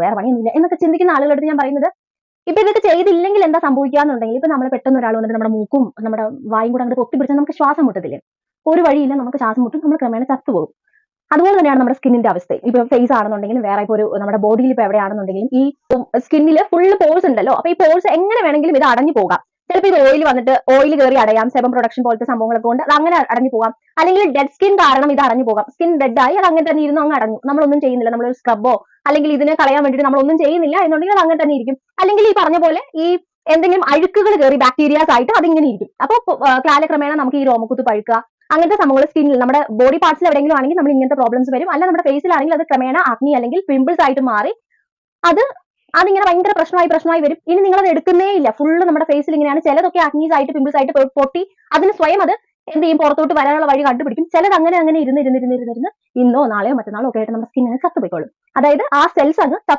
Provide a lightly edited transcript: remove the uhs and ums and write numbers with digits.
വേറെ പണിയൊന്നുമില്ല എന്നൊക്കെ ചിന്തിക്കുന്ന ആളുകളടുത്ത് ഞാൻ പറയുന്നത്, ഇപ്പൊ ഇതൊക്കെ ചെയ്തില്ലെങ്കിൽ എന്താ സംഭവിക്കാന്നുണ്ടെങ്കിൽ, ഇപ്പൊ നമ്മൾ പെട്ടെന്ന് ഒരാൾ വന്നിട്ട് നമ്മുടെ മൂക്കും നമ്മുടെ വായും കൂടെ അങ്ങോട്ട് പൊത്തിപ്പിടിച്ചാൽ നമുക്ക് ശ്വാസം മുട്ടത്തില്ലേ? ഒരു വഴിയില്ല, നമുക്ക് ശ്വാസം മുട്ടും, നമ്മൾ ക്രമേണ ചത്തുപോകും. അതുപോലെ തന്നെയാണ് നമ്മുടെ സ്കിന്നിന്റെ അവസ്ഥ. ഇപ്പൊ ഫേസ് ആണെന്നുണ്ടെങ്കിലും വേറെ ഇപ്പൊ ഒരു നമ്മുടെ ബോഡിയിൽ ഇപ്പൊ എവിടെയാണെന്നുണ്ടെങ്കിലും ഈ സ്കിന്നിൽ ഫുള്ള് പോൾസ് ഉണ്ടല്ലോ. അപ്പൊ ഈ പോൾസ് എങ്ങനെ വേണമെങ്കിലും ഇത് അടഞ്ഞു പോകാം. ചിലപ്പോൾ ഇത് ഓയിൽ കയറി അടയാം, സെബം പ്രൊഡക്ഷൻ പോലത്തെ സംഭവങ്ങളൊക്കെ കൊണ്ട് അത് അങ്ങനെ അടഞ്ഞു പോകാം. അല്ലെങ്കിൽ ഡെഡ് സ്കിൻ കാരണം ഇത് അടഞ്ഞു പോകാം. സ്കിൻ ഡെഡ് ആയി അത് അങ്ങനെ തന്നെ ഇരുന്ന് അങ്ങ് അടഞ്ഞു, നമ്മളൊന്നും ചെയ്യുന്നില്ല, നമ്മളൊരു സ്ക്രബോ അല്ലെങ്കിൽ ഇതിനെ കളയാൻ വേണ്ടിയിട്ട് നമ്മളൊന്നും ചെയ്യുന്നില്ല എന്നുണ്ടെങ്കിൽ അത് അങ്ങനെ തന്നെ ഇരിക്കും. അല്ലെങ്കിൽ ഈ പറഞ്ഞ പോലെ ഈ എന്തെങ്കിലും അഴുക്കുകൾ കയറി ബാക്ടീരിയാസ് ആയിട്ട് അതിങ്ങനെ ഇരിക്കും. അപ്പോൾ കാലക്രമേണ നമുക്ക് ഈ രോമക്കുത്ത് പഴുക്കുക അങ്ങനത്തെ സംഭവങ്ങൾ സ്കിന്നിൽ നമ്മുടെ ബോഡി പാർട്സിൽ എവിടെയെങ്കിലും ആണെങ്കിൽ നമ്മൾ ഇങ്ങനത്തെ പ്രോബ്ലംസ് വരും. അല്ല നമ്മുടെ ഫേസിലാണെങ്കിൽ അത് ക്രമേണ ആക്നി അല്ലെങ്കിൽ പിമ്പിൾസ് ആയിട്ട് മാറി അതിങ്ങനെ ഭയങ്കര പ്രശ്നമായി വരും. ഇനി നിങ്ങൾ അത് എടുക്കുന്നേ ഇല്ല, ഫുള്ള് നമ്മുടെ ഫേസിൽ ഇങ്ങനെയാണ്. ചിലതൊക്കെ ആക്നീസ് ആയിട്ട് പിമ്പിൾസ് ആയിട്ട് പൊട്ടി അതിന് സ്വയം അത് എന്ത് ചെയ്യും, പുറത്തോട്ട് വരാനുള്ള വഴി കണ്ടുപിടിക്കും. ചിലത് അങ്ങനെ ഇരുന്ന് ഇന്നോ നാളെയോ മറ്റന്നാളോ ഒക്കെ ആയിട്ട് നമ്മുടെ സ്കിന്നിന് ചത്തുപോയിക്കോളും. അതായത് ആ സെൽസ് അങ്ങ്